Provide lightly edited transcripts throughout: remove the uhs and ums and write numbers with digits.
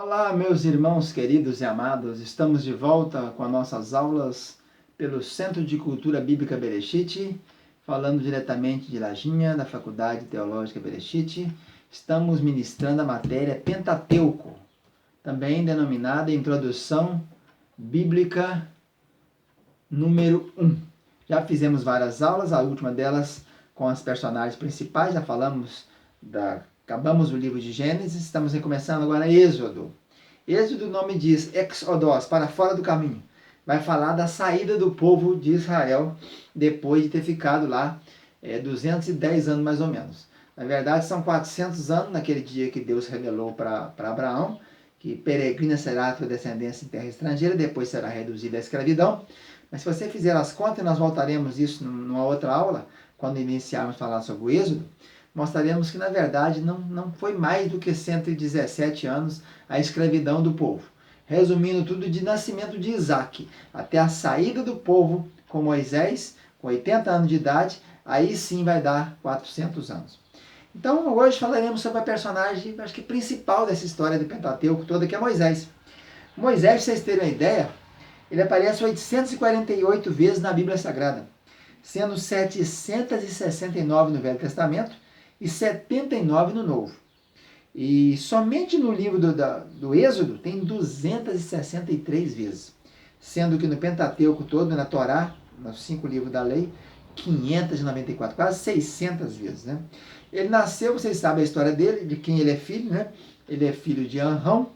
Olá, meus irmãos queridos e amados, estamos de volta com as nossas aulas pelo Centro de Cultura Bíblica Bereshit, falando diretamente de Lajinha, da Faculdade Teológica Bereshit. Estamos ministrando a matéria Pentateuco, também denominada Introdução Bíblica número 1. Já fizemos várias aulas, a última delas com as personagens principais, já acabamos o livro de Gênesis, estamos começando agora Êxodo. Êxodo, o nome diz Exodos, para fora do caminho. Vai falar da saída do povo de Israel depois de ter ficado lá 210 anos mais ou menos. Na verdade são 400 anos naquele dia que Deus revelou para Abraão, que peregrina será a tua descendência em terra estrangeira, depois será reduzida à escravidão. Mas se você fizer as contas, nós voltaremos isso numa outra aula, quando iniciarmos a falar sobre o Êxodo, mostraremos que na verdade não foi mais do que 117 anos a escravidão do povo. Resumindo tudo, de nascimento de Isaac até a saída do povo com Moisés, com 80 anos de idade, aí sim vai dar 400 anos. Então hoje falaremos sobre a personagem, acho que principal dessa história do Pentateuco toda, que é Moisés. Moisés, para vocês terem uma ideia, ele aparece 848 vezes na Bíblia Sagrada, sendo 769 no Velho Testamento e 79 no Novo. E somente no livro do Êxodo tem 263 vezes, sendo que no Pentateuco todo, na Torá, nos 5 livros da lei, 594, quase 600 vezes. Né? Ele nasceu, vocês sabem a história dele, de quem ele é filho, né? Ele é filho de Anrão,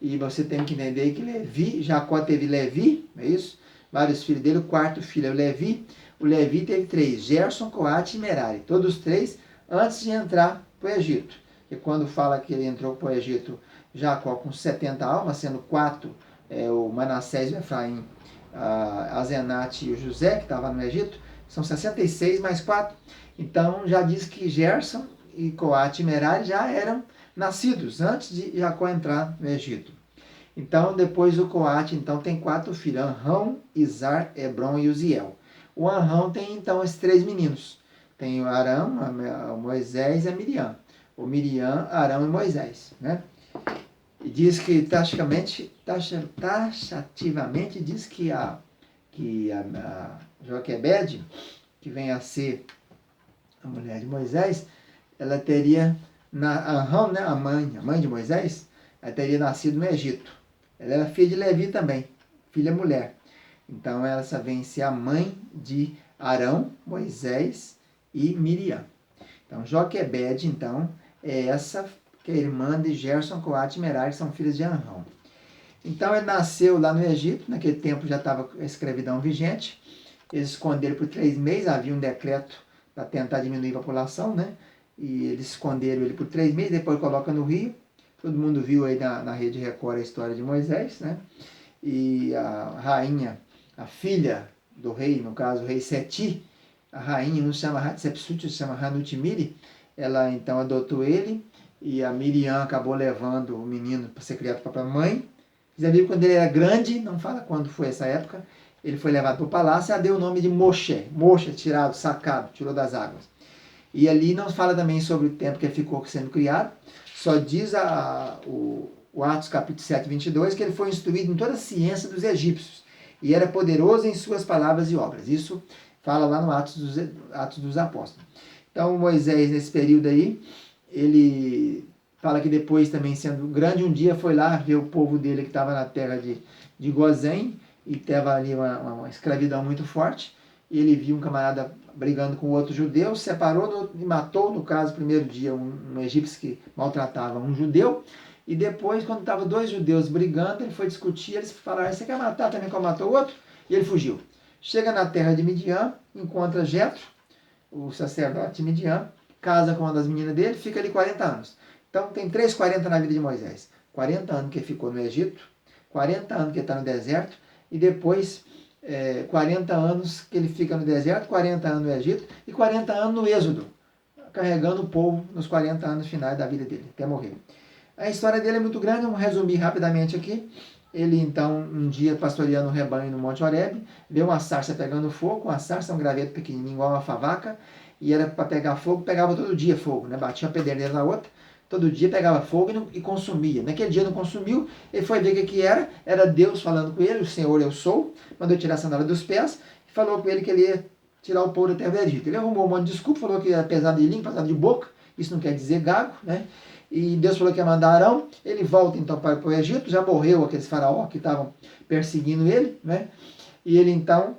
e você tem que entender que Levi, Jacó teve Levi, é isso? Vários filhos dele, o quarto filho é o Levi. O Levi teve 3, Gerson, Coate e Merari, todos 3 antes de entrar para o Egito. E quando fala que ele entrou para o Egito, Jacó com 70 almas, sendo 4 o Manassés, o Efraim, a Azenate e o José, que estava no Egito, são 66 mais 4. Então já diz que Gerson e Coate e Merari já eram nascidos antes de Jacó entrar no Egito. Então depois o Coate então, tem 4 filhos, Anrão, Izar, Hebron e Uziel. O Anrão tem então esses 3 meninos. Tem o Arão, o Moisés e a Miriam. O Miriam, Arão e Moisés. Né? E diz que taxativamente diz que a Joquebede, que vem a ser a mulher de Moisés, ela teria, Arão, né, a mãe de Moisés, ela teria nascido no Egito. Ela era filha de Levi também, filha mulher. Então ela vem ser a mãe de Arão, Moisés e Miriam. Então Joquebede, então, é essa que é irmã de Gerson, Coate e Merari, que são filhos de Arão. Então ele nasceu lá no Egito, naquele tempo já estava a escravidão vigente. Eles esconderam por 3 meses, havia um decreto para tentar diminuir a população, né? E eles esconderam ele por 3 meses, depois colocam no rio. Todo mundo viu aí na Rede Record a história de Moisés, né? E a rainha, a filha do rei, no caso o rei Seti, a rainha não se chama Hatshepsut, se chama Hanutimiri, ela então adotou ele, e a Miriam acabou levando o menino para ser criado para a mãe. Já viu quando ele era grande, não fala quando foi essa época, ele foi levado para o palácio e ela deu o nome de Moshe, tirado, sacado, tirou das águas. E ali não fala também sobre o tempo que ele ficou sendo criado, só diz o Atos capítulo 7, 22, que ele foi instruído em toda a ciência dos egípcios, e era poderoso em suas palavras e obras. Isso fala lá no Atos dos Apóstolos. Então Moisés, nesse período aí, ele fala que depois também, sendo grande, um dia foi lá ver o povo dele que estava na terra de Gozém, e teve ali uma escravidão muito forte, e ele viu um camarada brigando com outro judeu, separou e matou, no caso, primeiro dia, um egípcio que maltratava um judeu, e depois, quando estavam 2 judeus brigando, ele foi discutir, eles falaram, você quer matar também como matou o outro? E ele fugiu. Chega na terra de Midian, encontra Jetro, o sacerdote de Midian, casa com uma das meninas dele, fica ali 40 anos. Então tem 40 na vida de Moisés. 40 anos que ele ficou no Egito, 40 anos que ele está no deserto, e depois 40 anos que ele fica no deserto, 40 anos no Egito, e 40 anos no Êxodo, carregando o povo nos 40 anos finais da vida dele, até morrer. A história dele é muito grande, vamos resumir rapidamente aqui. Ele, então, um dia pastoreando o rebanho no Monte Horebe, vê uma sarça pegando fogo, uma sarça é um graveto pequenininho, igual uma favaca, e era para pegar fogo, pegava todo dia fogo, né? Batia uma pedreira na outra, todo dia pegava fogo e consumia. Naquele dia não consumiu, ele foi ver o que era Deus falando com ele, o Senhor eu sou, mandou tirar a sandália dos pés, e falou com ele que ele ia tirar o povo da terra do Egito. Ele arrumou um monte de desculpa, falou que era pesado de língua, pesado de boca, isso não quer dizer gago, né? E Deus falou que ia mandar Arão, ele volta então para o Egito, já morreu aqueles faraó que estavam perseguindo ele, né? E ele então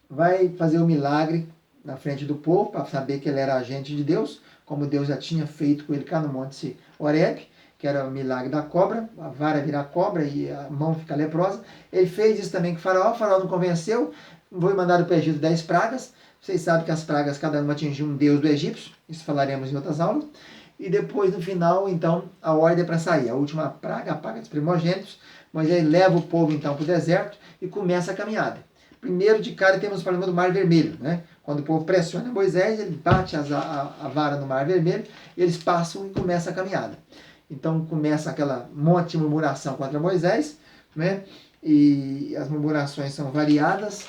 vai fazer um milagre na frente do povo, para saber que ele era agente de Deus, como Deus já tinha feito com ele cá no Monte Horebe, que era o milagre da cobra, a vara virar cobra e a mão ficar leprosa. Ele fez isso também com o faraó não convenceu, foi mandado para o Egito 10 pragas. Vocês sabem que as pragas, cada uma atingiu um deus do egípcio, isso falaremos em outras aulas. E depois, no final, então, a ordem é para sair. A última praga, a praga dos primogênitos. Moisés leva o povo, então, para o deserto e começa a caminhada. Primeiro de cara temos o problema do Mar Vermelho, né? Quando o povo pressiona Moisés, ele bate a vara no Mar Vermelho, e eles passam e começa a caminhada. Então começa aquela monte de murmuração contra Moisés, né? E as murmurações são variadas,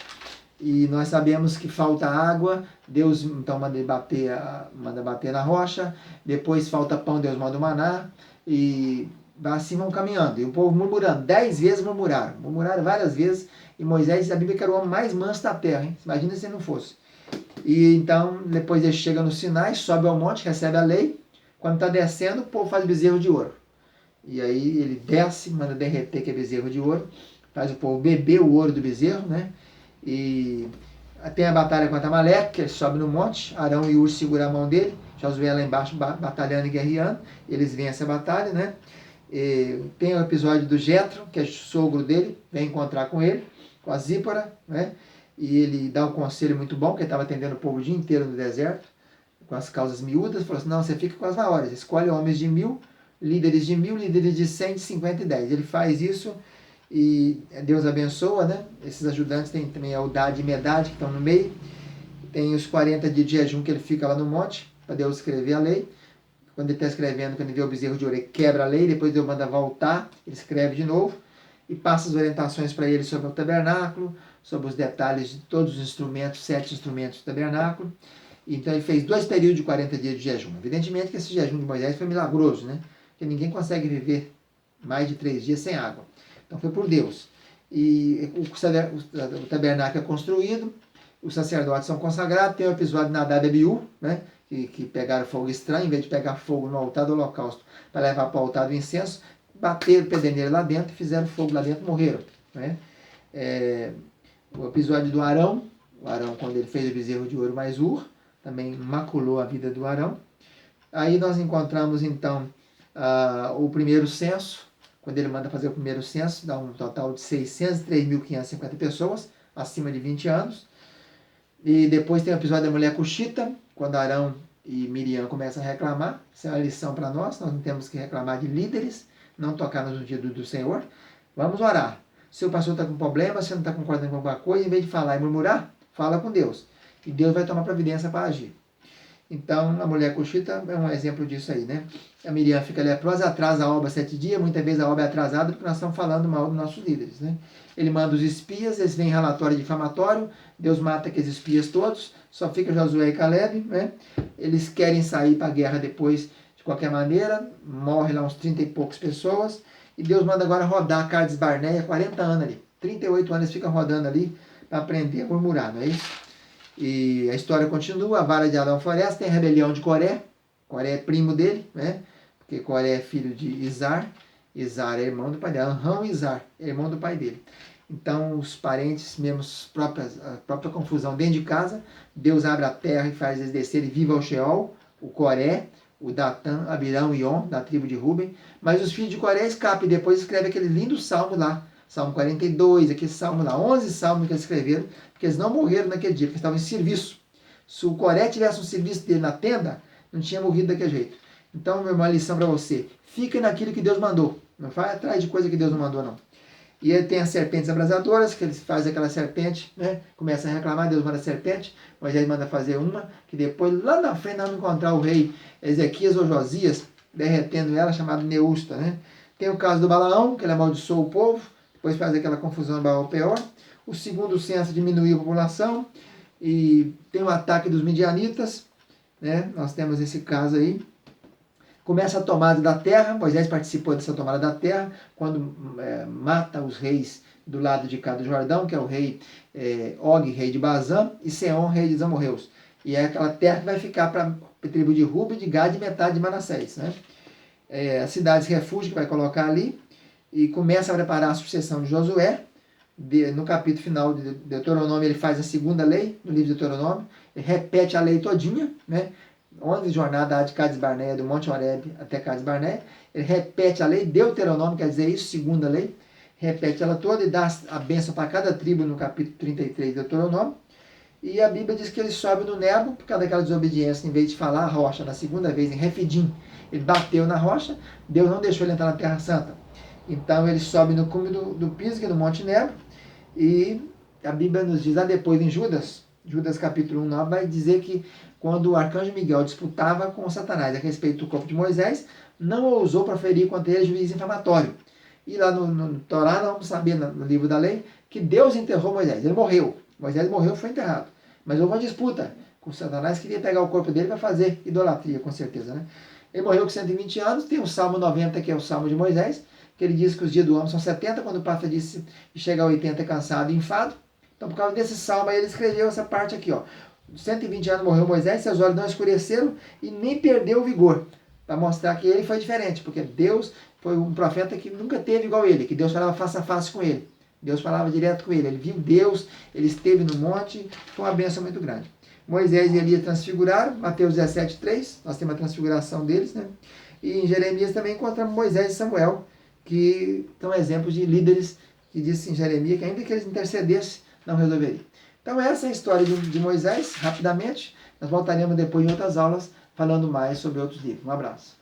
e nós sabemos que falta água, Deus então manda bater na rocha, depois falta pão, Deus manda o maná, e assim vão caminhando. E o povo murmurando, 10 vezes murmuraram várias vezes, e Moisés, a Bíblia, que era o homem mais manso da terra, hein? Imagina se não fosse. E então, depois ele chega no Sinai, sobe ao monte, recebe a lei. Quando está descendo, o povo faz bezerro de ouro. E aí ele desce, manda derreter que é bezerro de ouro, faz o povo beber o ouro do bezerro, né? E tem a batalha contra Amaleque, que ele sobe no monte, Arão e Ur seguram a mão dele, Josué lá embaixo batalhando e guerreando, eles vencem a batalha, né? E tem o episódio do Jetro, que é o sogro dele, vem encontrar com ele, com a Zípora, né? E ele dá um conselho muito bom, que ele estava atendendo o povo o dia inteiro no deserto, com as causas miúdas, falou assim, não, você fica com as maiores, escolhe homens de 1000, líderes de 1000, líderes de 100, de 50 e 10. Ele faz isso e Deus abençoa, né? Esses ajudantes tem também a Eldade e Medade, que estão no meio, tem os 40 dias de jejum que ele fica lá no monte, para Deus escrever a lei. Quando ele está escrevendo, quando ele vê o bezerro de ouro, ele quebra a lei, depois Deus manda voltar, ele escreve de novo, e passa as orientações para ele sobre o tabernáculo, sobre os detalhes de todos os instrumentos, 7 instrumentos do tabernáculo. Então ele fez 2 períodos de 40 dias de jejum. Evidentemente que esse jejum de Moisés foi milagroso, né? Porque ninguém consegue viver mais de 3 dias sem água. Então foi por Deus. E o tabernáculo é construído, os sacerdotes são consagrados, tem o episódio de Nadab e Abiú, né? Que pegaram fogo estranho, em vez de pegar fogo no altar do holocausto para levar para o altar do incenso, bateram pederneira lá dentro, fizeram fogo lá dentro, morreram, né? O episódio do Arão, o Arão quando ele fez o bezerro de ouro mais Ur, também maculou a vida do Arão. Aí nós encontramos então o primeiro censo, quando ele manda fazer o primeiro censo, dá um total de 603.550 pessoas, acima de 20 anos. E depois tem o episódio da mulher cuxita, quando Arão e Miriam começam a reclamar. Isso é uma lição para nós não temos que reclamar de líderes, não tocar no dia do Senhor. Vamos orar. Se o pastor está com problema, se não está concordando com alguma coisa, em vez de falar e murmurar, fala com Deus. E Deus vai tomar providência para agir. Então, a mulher cuxita é um exemplo disso aí, né? A Miriam fica leprosa, atrasa a obra 7 dias, muitas vezes a obra é atrasada porque nós estamos falando mal dos nossos líderes, né? Ele manda os espias, eles vêm em relatório difamatório, Deus mata aqueles espias todos, só fica Josué e Caleb, né? Eles querem sair para a guerra depois, de qualquer maneira, morre lá uns 30 e poucas pessoas, e Deus manda agora rodar Cades Barneia, 40 anos ali, 38 anos eles ficam rodando ali para aprender a murmurar, não é isso? E a história continua, a vara de Arão floresce, tem a rebelião de Coré, Coré é primo dele, né? Porque Coré é filho de Izar, Izar é irmão do pai dele, Arão e Izar é irmão do pai dele. Então os parentes, mesmo a própria confusão dentro de casa, Deus abre a terra e faz eles descerem viva ao Sheol, o Coré, o Datã, Abirão e On, da tribo de Ruben, mas os filhos de Coré escapam e depois escreve aquele lindo salmo lá, Salmo 42, aquele salmo lá, 11 salmos que eles escreveram, porque eles não morreram naquele dia, porque estavam em serviço. Se o Coré tivesse um serviço dele na tenda, não tinha morrido daquele jeito. Então, meu irmão, a lição para você, fica naquilo que Deus mandou, não vai atrás de coisa que Deus não mandou, não. E ele tem as serpentes abrasadoras, que eles fazem aquela serpente, né? Começa a reclamar, Deus manda a serpente, Moisés manda fazer uma, que depois, lá na frente, nós vamos encontrar o rei Ezequias ou Josias, derretendo ela, chamado Neusta, né? Tem o caso do Balaão, que ele amaldiçoou o povo, depois faz aquela confusão Baal-Peor. O segundo censo diminuiu a população. E tem o ataque dos midianitas, né? Nós temos esse caso aí. Começa a tomada da terra, Moisés participou dessa tomada da terra, quando mata os reis do lado de cá do Jordão, que é o rei Og, rei de Bazã, e Seom, rei dos amorreus. E é aquela terra que vai ficar para a tribo de Ruben, de Gad e metade de Manassés. Né? As cidades refúgio que vai colocar ali, e começa a preparar a sucessão de Josué. No capítulo final de Deuteronômio, ele faz a segunda lei, no livro de Deuteronômio, ele repete a lei todinha, né? 11 jornadas de Cades Barneia, do Monte Horebe até Cades Barneia, ele repete a lei, Deuteronômio quer dizer isso, segunda lei, repete ela toda e dá a bênção para cada tribo no capítulo 33 de Deuteronômio. E a Bíblia diz que ele sobe no Nebo, por causa daquela desobediência, em vez de falar a rocha, na segunda vez, em Refidim, ele bateu na rocha, Deus não deixou ele entrar na Terra Santa. Então ele sobe no cume do Pisga, no Monte Nebo, e a Bíblia nos diz lá depois em Judas capítulo 1, 9, vai dizer que quando o arcanjo Miguel disputava com Satanás a respeito do corpo de Moisés, não ousou proferir contra ele juízo infamatório. E lá no Torá, nós vamos saber no livro da lei, que Deus enterrou Moisés, ele morreu. Moisés morreu, foi enterrado. Mas houve uma disputa com Satanás, queria pegar o corpo dele para fazer idolatria, com certeza. Né? Ele morreu com 120 anos, tem o Salmo 90, que é o Salmo de Moisés, que ele diz que os dias do homem são 70, quando passa disso e chega a 80 é cansado e enfado. Então, por causa desse salmo aí, ele escreveu essa parte aqui, ó. 120 anos morreu Moisés, seus olhos não escureceram e nem perdeu o vigor. Para mostrar que ele foi diferente, porque Deus foi um profeta que nunca teve igual ele, que Deus falava face a face com ele. Deus falava direto com ele. Ele viu Deus, ele esteve no monte, foi uma bênção muito grande. Moisés e Elias transfiguraram, Mateus 17, 3, nós temos a transfiguração deles, né? E em Jeremias também encontramos Moisés e Samuel, que são exemplos de líderes que disse em Jeremias que ainda que eles intercedessem, não resolveria. Então essa é a história de Moisés, rapidamente. Nós voltaremos depois em outras aulas, falando mais sobre outros livros. Um abraço.